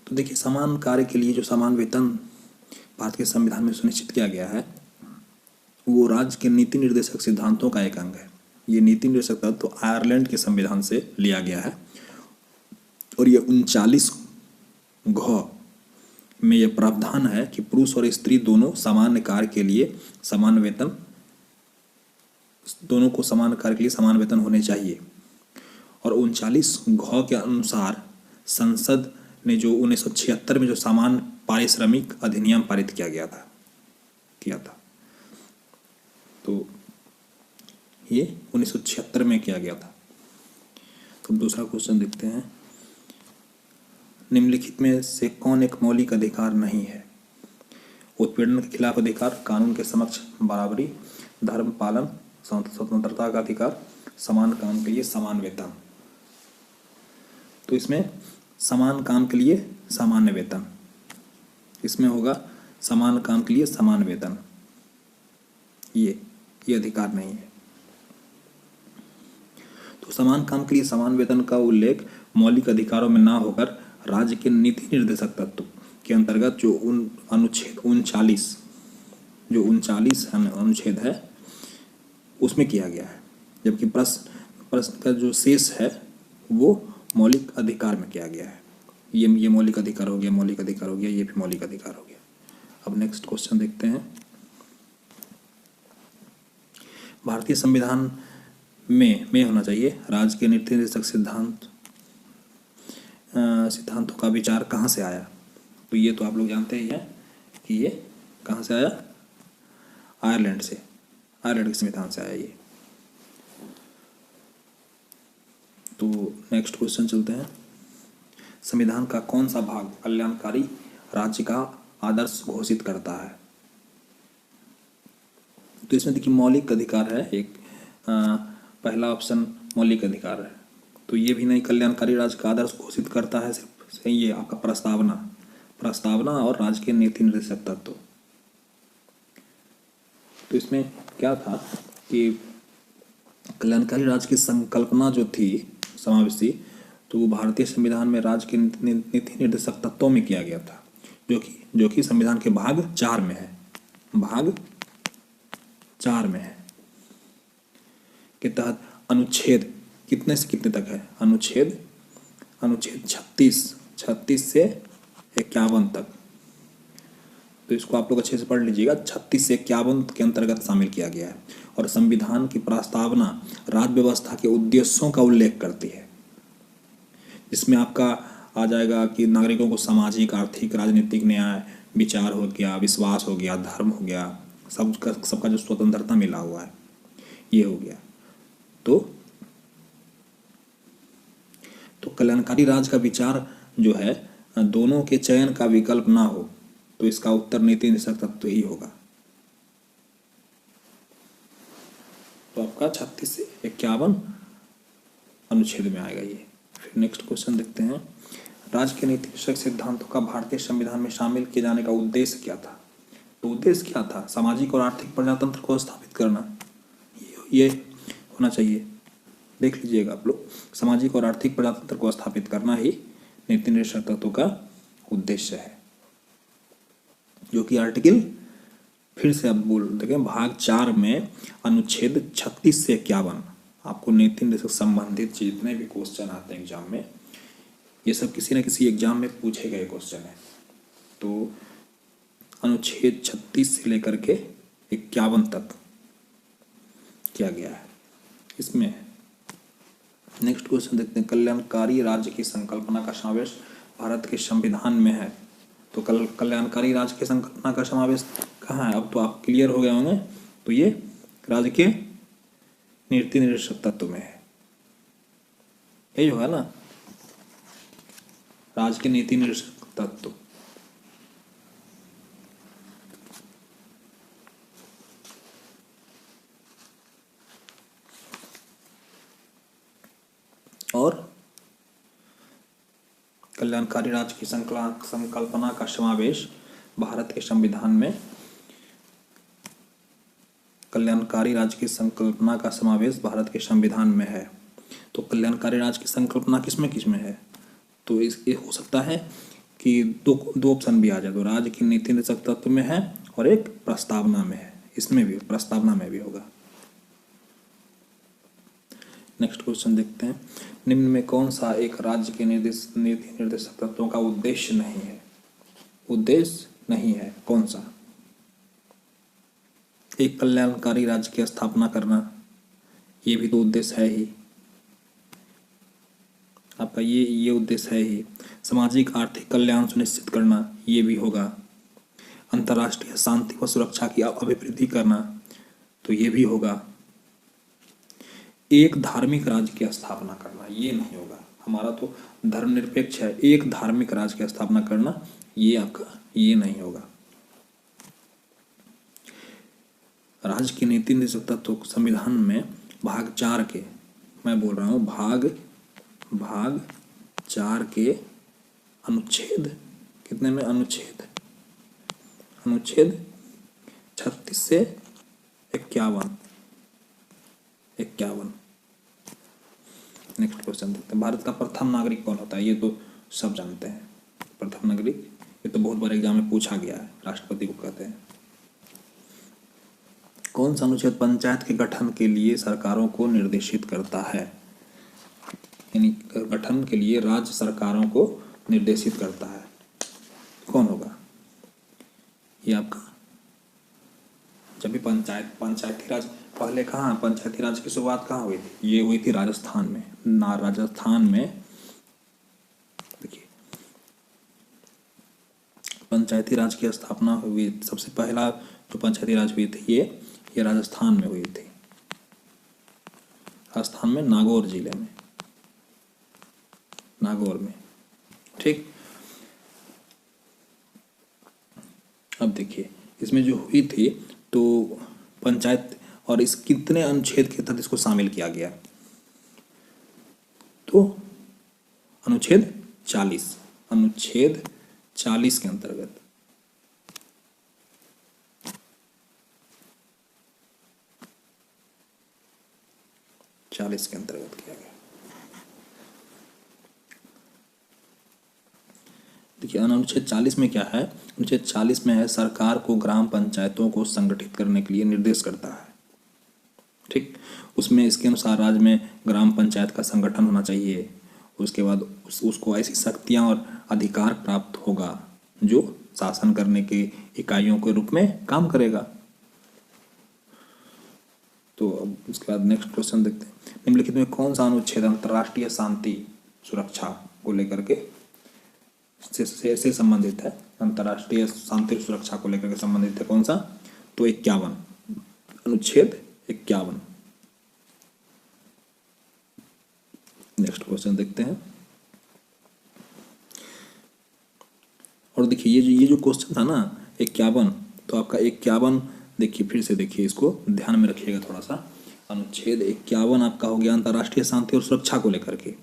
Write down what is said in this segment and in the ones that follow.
तो देखिए, समान कार्य के लिए जो समान वेतन भारत के संविधान में सुनिश्चित किया गया है वो राज्य के नीति निर्देशक सिद्धांतों का एक अंग है। ये नीति निर्देशक तत्व तो आयरलैंड के संविधान से लिया गया है और ये 39 घ में यह प्रावधान है कि पुरुष और स्त्री दोनों समान कार्य के लिए समान वेतन, दोनों को समान कार्य के लिए समान वेतन होने चाहिए। और 39 घ के अनुसार संसद ने जो 1976 में जो समान पारिश्रमिक अधिनियम पारित किया था तो ये 1976 में किया गया था। तो दूसरा क्वेश्चन देखते हैं, निम्नलिखित में से कौन एक मौलिक अधिकार नहीं है? उत्पीड़न के खिलाफ अधिकार, कानून के समक्ष बराबरी, धर्म पालन, स्वतंत्रता का अधिकार, समान काम के लिए समान वेतन। तो इसमें समान काम के लिए सामान्य वेतन, इसमें होगा समान काम के लिए समान वेतन, ये अधिकार नहीं है। तो समान काम के लिए समान वेतन का उल्लेख मौलिक अधिकारों में ना होकर राज्य के नीति निर्देशक तत्व के अंतर्गत जो अनुच्छेद 39 अनुच्छेद है उसमें किया गया है, जबकि प्रश्न का जो शेष है वो मौलिक अधिकार में किया गया है। ये मौलिक अधिकार हो गया, मौलिक अधिकार हो गया, ये भी मौलिक अधिकार हो गया। अब नेक्स्ट क्वेश्चन देखते हैं, भारतीय संविधान में होना चाहिए राज्य के नीति निर्देशक सिद्धांतों का विचार कहाँ से आया? तो ये तो आप लोग जानते ही हैं कि ये कहाँ से आया, आयरलैंड के संविधान से आया ये। तो नेक्स्ट क्वेश्चन चलते हैं, संविधान का कौन सा भाग कल्याणकारी राज्य का आदर्श घोषित करता है? तो इसमें देखिए मौलिक अधिकार है एक, पहला ऑप्शन मौलिक अधिकार है, तो ये भी नहीं कल्याणकारी राज्य का आदर्श घोषित करता है, सिर्फ सही है आपका प्रस्तावना और राज्य के नीति निर्देशक तत्व। तो इसमें क्या था कि कल्याणकारी राज्य की संकल्पना जो थी समावेशी, तो वो भारतीय संविधान में राज्य के नीति निर्देशक तत्वों में किया गया था, जो कि संविधान के भाग 4 में है, के तहत अनुच्छेद कितने से कितने तक है? अनुच्छेद 36 से 51 तक। तो इसको आप लोग अच्छे से पढ़ लीजिएगा, 36 से 51 के अंतर्गत शामिल किया गया है। और संविधान की प्रस्तावना राज्य व्यवस्था के उद्देश्यों का उल्लेख करती है, जिसमें आपका आ जाएगा कि नागरिकों को सामाजिक, आर्थिक, राजनीतिक न्याय, विचार हो गया, विश्वास हो गया, धर्म हो गया, सबका जो स्वतंत्रता मिला हुआ है ये हो गया। तो कल्याणकारी राज्य का विचार जो है दोनों के चयन का विकल्प ना हो, तो इसका उत्तर नीति निर्देशक तत्व ही होगा। तो आपका 36 से 51 अनुच्छेद में आएगा ये। फिर नेक्स्ट क्वेश्चन देखते हैं, राज्य के नीति निर्देशक सिद्धांतों का भारतीय संविधान में शामिल किए जाने का उद्देश्य क्या था? तो उद्देश्य क्या था? सामाजिक और आर्थिक प्रजातंत्र को स्थापित करना, ये होना चाहिए। देख लीजिएगा आप लोग, सामाजिक और आर्थिक प्रजातंत्र को स्थापित करना ही नीति निर्देशक तत्वों का उद्देश्य है, जो कि आर्टिकल फिर से आप बोल देखें भाग 4 में अनुच्छेद 36 से 51। आपको नीति निर्देशक संबंधित जितने भी क्वेश्चन आते हैं एग्जाम में, ये सब किसी न किसी एग्जाम में पूछे गए क्वेश्चन है। तो अनुच्छेद 36 से लेकर के 51 तक किया गया है इसमें। नेक्स्ट क्वेश्चन देखते हैं, कल्याणकारी राज्य की संकल्पना का समावेश भारत के संविधान में है। तो कल्याणकारी राज्य की संकल्पना का समावेश कहाँ है? अब तो आप क्लियर हो गए होंगे। तो ये राज्य के नीति निर्देशक तत्व में है, यही होगा ना, राज्य के नीति निर्देशक तत्व। और कल्याणकारी राज्य की संकल्पना का समावेश भारत के संविधान में, कल्याणकारी राज्य की संकल्पना का समावेश भारत के संविधान में है। तो कल्याणकारी राज्य की संकल्पना किसमें है? तो ये हो सकता है कि दो दो ऑप्शन भी आ जाए, तो राज्य की नीति निर्देशक तत्व में है और एक प्रस्तावना में है, इसमें भी प्रस्तावना में भी होगा। नेक्स्ट क्वेश्चन देखते हैं, निम्न में कौन सा एक राज्य के नीति निर्देशक तत्वों का उद्देश्य नहीं है? उद्देश्य नहीं है कौन सा? एक कल्याणकारी राज्य की स्थापना करना, ये भी तो उद्देश्य है ही आपका, ये उद्देश्य है ही। सामाजिक आर्थिक कल्याण सुनिश्चित करना, ये भी होगा। अंतर्राष्ट्रीय शांति व सुरक्षा की अभिवृद्धि करना, तो ये भी होगा। एक धार्मिक राज्य की स्थापना करना, ये नहीं होगा। हमारा तो धर्मनिरपेक्ष है, एक धार्मिक राज्य की स्थापना करना ये आपका ये नहीं होगा। राज्य की नीति निर्देशक तत्व संविधान में भाग 4 के, मैं बोल रहा हूँ भाग 4 के अनुच्छेद कितने में? अनुच्छेद 36 से 51। नेक्स्ट क्वेश्चन देखते हैं, भारत का प्रथम नागरिक कौन होता है? ये तो सब जानते हैं, प्रथम नागरिक, ये तो बहुत बार एग्जाम में पूछा गया है, राष्ट्रपति को कहते हैं। कौन सा अनुच्छेद पंचायत के गठन के लिए सरकारों को निर्देशित करता है? यानी गठन के लिए राज्य सरकारों को निर्देशित करता है, कौन होगा? ये आपका जब भी पंचायती राज पहले कहाँ, पंचायती राज की शुरुआत कहाँ हुई थी? ये हुई थी राजस्थान में। राजस्थान में देखिए पंचायती राज की स्थापना हुई, सबसे पहला जो पंचायती राज हुई थी ये राजस्थान में हुई थी। राजस्थान में नागौर जिले में, ठीक। अब देखिए इसमें जो हुई थी तो पंचायत, और इस कितने अनुच्छेद के तहत इसको शामिल किया गया? तो अनुच्छेद 40 के अंतर्गत। किया गया। देखिए अनुच्छेद 40 में क्या है? अनुच्छेद 40 में है सरकार को ग्राम पंचायतों को संगठित करने के लिए निर्देश करता है, ठीक। उसमें इसके अनुसार राज्य में ग्राम पंचायत का संगठन होना चाहिए, उसके बाद उसको ऐसी शक्तियां और अधिकार प्राप्त होगा जो शासन करने के इकाइयों के रूप में काम करेगा। तो अब उसके बाद नेक्स्ट क्वेश्चन देखते हैं, निम्नलिखित में कौन सा अनुच्छेद अंतर्राष्ट्रीय शांति सुरक्षा को लेकर के से संबंधित है? अंतर्राष्ट्रीय शांति और सुरक्षा को लेकर के संबंधित है, कौन सा? तो 51, अनुच्छेद 51। नेक्स्ट क्वेश्चन देखते हैं, और देखिए ये जो क्वेश्चन था ना 51, तो आपका 51 देखिए, फिर से देखिए, इसको ध्यान में रखिएगा थोड़ा सा। अनुच्छेद 51 आपका हो गया अंतर्राष्ट्रीय शांति और सुरक्षा को लेकर के,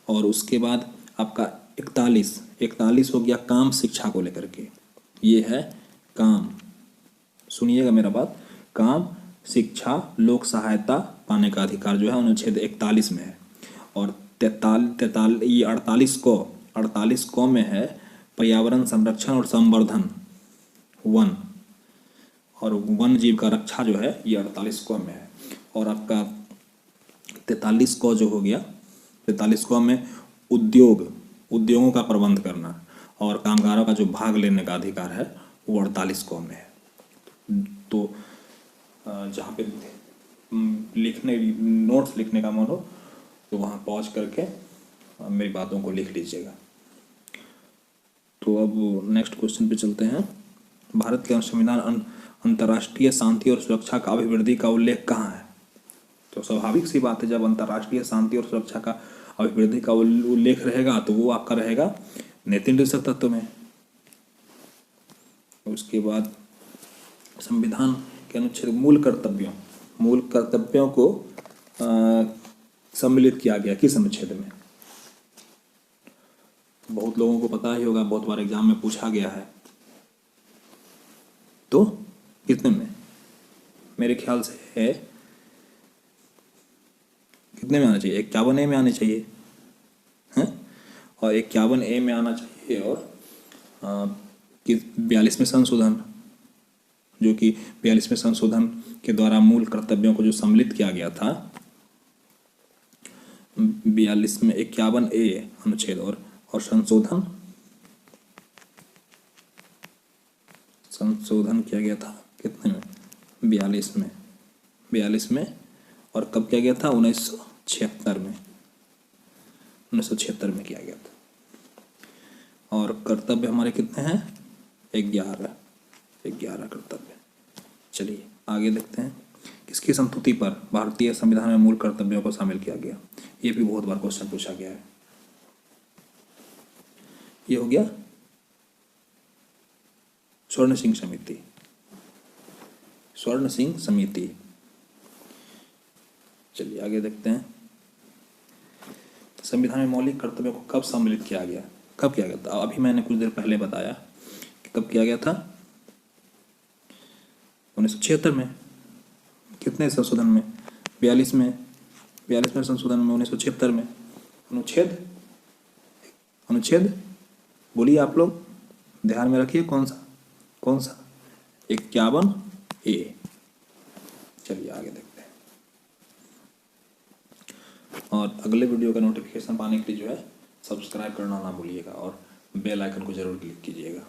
और उसके बाद आपका 41 हो गया काम शिक्षा को लेकर के। ये है काम, सुनिएगा मेरा बात, काम शिक्षा लोक सहायता पाने का अधिकार जो है अनुच्छेद 41 में है। और 48 को में है पर्यावरण संरक्षण और संवर्धन, वन और वन जीव का रक्षा जो है ये 48 को में है। और आपका 43 को जो हो गया, 43 को में उद्योगों का प्रबंध करना और कामगारों का जो भाग लेने का अधिकार है वो 48 को में है। तो जहाँ पे नोट्स लिखने का मन हो तो वहाँ पॉज करके मेरी बातों को लिख लीजिएगा। तो अब नेक्स्ट क्वेश्चन पे चलते हैं, भारत के संविधान अंतर्राष्ट्रीय शांति और सुरक्षा का अभिवृद्धि का उल्लेख कहाँ है? तो स्वाभाविक सी बात है, जब अंतर्राष्ट्रीय शांति और सुरक्षा का अभिवृद्धि का उल्लेख रहेगा तो वो आपका रहेगा नीति निर्देशक तत्व में। उसके बाद संविधान के अनुच्छेद मूल कर्तव्यों को सम्मिलित किया गया किस अनुच्छेद में? बहुत लोगों को पता ही होगा, बहुत बार एग्जाम में पूछा गया है। तो कितने में? मेरे ख्याल से है कितने में आना चाहिए? 51A में आने चाहिए हैं, और 51A में आना चाहिए, और कि 42वें संशोधन, जो कि 42वें संशोधन के द्वारा मूल कर्तव्यों को जो सम्मिलित किया गया था 42 में 51A अनुच्छेद और संशोधन किया गया था कितने में? 42 में और कब किया गया था? 1976 में, 1976 में किया गया था। और कर्तव्य हमारे कितने हैं? 11 कर्तव्य। चलिए आगे देखते हैं, किसकी संस्तुति पर भारतीय संविधान में मूल कर्तव्यों को शामिल किया गया? ये भी बहुत बार क्वेश्चन पूछा गया है। ये हो गया स्वर्ण सिंह समिति। चलिए आगे देखते हैं, संविधान में मौलिक कर्तव्यों को कब सम्मिलित किया गया? कब किया गया था? अभी मैंने कुछ देर पहले बताया कि कब किया गया था। 1976 में। कितने संशोधन में? 42 में संशोधन में, 1976 में। अनुच्छेद बोलिए आप लोग, ध्यान में रखिए। कौन सा? 51A। चलिए आगे देखते हैं। और अगले वीडियो का नोटिफिकेशन पाने के लिए जो है सब्सक्राइब करना ना भूलिएगा और बेल आइकन को जरूर क्लिक कीजिएगा,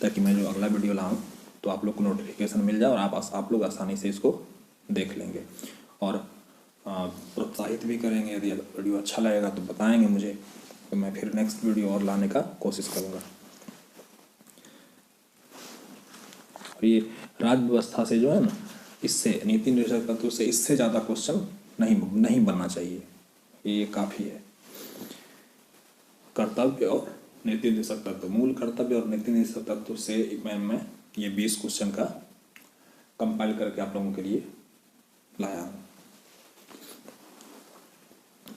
ताकि मैं जो अगला वीडियो लाऊं तो आप लोग को नोटिफिकेशन मिल जाए और आप लोग आसानी से इसको देख लेंगे और प्रोत्साहित भी करेंगे। यदि वीडियो अच्छा लगेगा तो बताएंगे मुझे, तो मैं फिर नेक्स्ट वीडियो और लाने का कोशिश करूँगा। और ये राज्य व्यवस्था से जो है ना, इससे नीति निर्देशक तत्व से इससे ज़्यादा क्वेश्चन नहीं बनना चाहिए, ये काफ़ी है। कर्तव्य और नीति निर्देशक तत्व, मूल कर्तव्य और नीति निर्देशक तत्व से मैं ये 20 क्वेश्चन का कंपाइल करके आप लोगों के लिए लाया हूँ।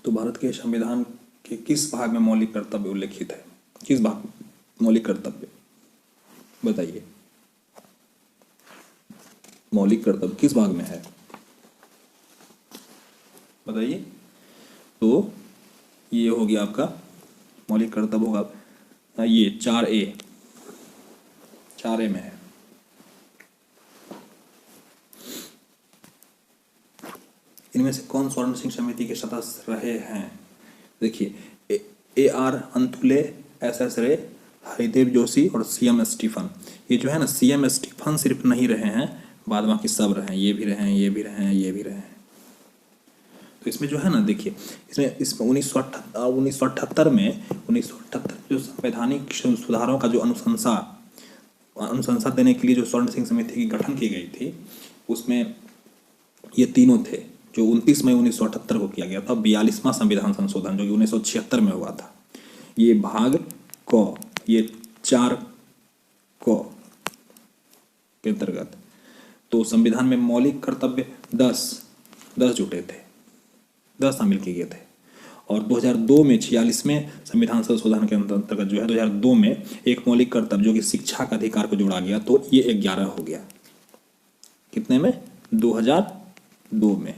तो भारत के संविधान के किस भाग में मौलिक कर्तव्य उल्लेखित है? किस भाग मौलिक कर्तव्य बताइए? मौलिक कर्तव्य किस भाग में है बताइए? तो ये हो गया आपका मौलिक कर्तव्य होगा ये 4A में है। इनमें से कौन स्वर्ण सिंह समिति के सदस्य रहे हैं? देखिए, AR अंतुले, SS रे, हरिदेव जोशी और CM स्टीफन। ये जो है ना, CM स्टीफन सिर्फ नहीं रहे हैं, बाद बाकी सब रहे हैं। ये भी रहे हैं। तो इसमें जो है ना, देखिए इसमें 1978 में जो संवैधानिक सुधारों का जो अनुशंसा देने के लिए जो स्वर्ण सिंह समिति की गठन की गई थी, उसमें ये तीनों थे, जो 29 मई 1978 को किया गया था। 42वां संविधान संशोधन जो कि 1976 में हुआ था, ये भाग क, ये 4 क के अंतर्गत। तो संविधान में मौलिक कर्तव्य 10 जुटे थे, 10 शामिल किए गए थे। और 2002 में 46वें संविधान संशोधन के अंतर्गत जो है 2002 में एक मौलिक कर्तव्य जो कि शिक्षा का अधिकार को जोड़ा गया, तो ये 11 हो गया। कितने में? 2002 में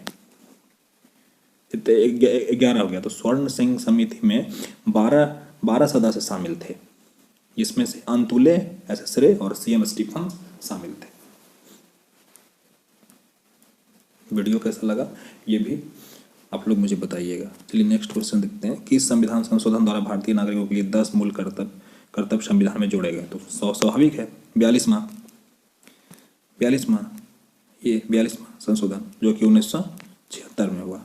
11 हो गया। तो स्वर्ण सिंह समिति में 12 सदस्य शामिल थे, जिसमें से अंतुले, SS रे और CM स्टीफन शामिल थे। वीडियो कैसा लगा ये भी आप लोग मुझे बताइएगा। चलिए नेक्स्ट क्वेश्चन देखते हैं। किस संविधान संशोधन द्वारा भारतीय नागरिकों के लिए 10 मूल कर्तव्य संविधान में जोड़े गए? तो स्वाभाविक है 42वां ये 42वां संशोधन जो कि 1976 में हुआ।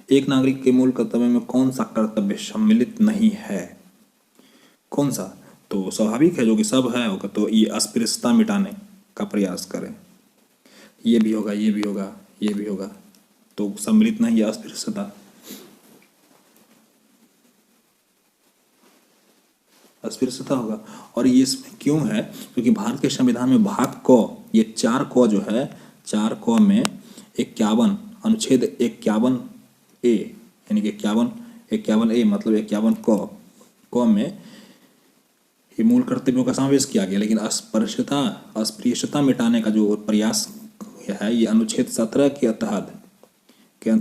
एक नागरिक के मूल कर्तव्य में कौन सा कर्तव्य सम्मिलित नहीं है? कौन सा? तो स्वाभाविक है, जो कि सब है होगा, तो ये अस्पृश्यता मिटाने का प्रयास करें। ये भी होगा, तो सम्मिलित नहीं है अस्पृश्यता होगा। और ये इसमें क्यों है? क्योंकि भारत के संविधान में भाग क, ये 4 क जो है, 4 क में 51 अनुच्छेद 51A, यानी कि 51A मतलब 51 क में ये मूल कर्तव्यों का समावेश किया गया। लेकिन अस्पृश्यता मिटाने का जो प्रयास है, ये अनुच्छेद 17 के तहत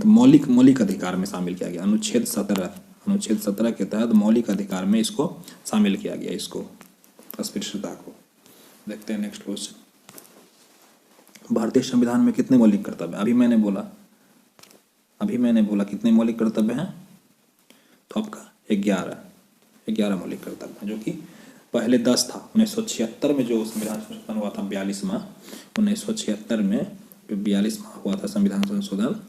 मौलिक अधिकार में शामिल किया गया। अनुच्छेद 17 अनुच्छेद 17 के तहत मौलिक अधिकार में इसको शामिल किया गया, इसको अस्पृश्यता को। देखते हैं नेक्स्ट क्वेश्चन। भारतीय संविधान में कितने मौलिक कर्तव्य? अभी मैंने बोला कितने मौलिक कर्तव्य हैं, तो आपका 11 मौलिक कर्तव्य, जो कि पहले 10 था। 1976 में जो संविधान संशोधन हुआ था 42वां, 1976 में 42वां हुआ था संविधान संशोधन,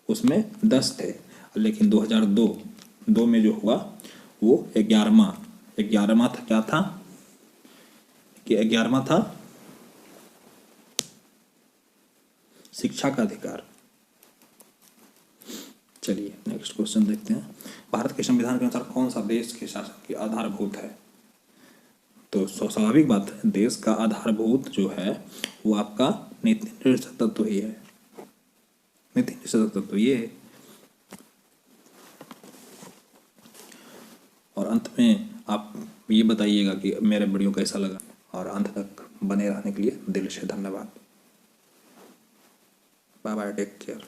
उसमें 10 थे, लेकिन 2002 में जो हुआ वो 11वां था। क्या था कि 11वां था शिक्षा का अधिकार। चलिए नेक्स्ट क्वेश्चन देखते हैं। भारत के संविधान के अनुसार कौन सा देश के शासन की आधारभूत है? तो स्वाभाविक बात है, देश का आधारभूत जो है वो आपका नीति निर्देशक तत्व ही है, नीति निर्देशक तत्व ये है। और अंत में आप ये बताइएगा कि मेरा वीडियो कैसा लगा, और अंत तक बने रहने के लिए दिल से धन्यवाद। Bye bye, take care.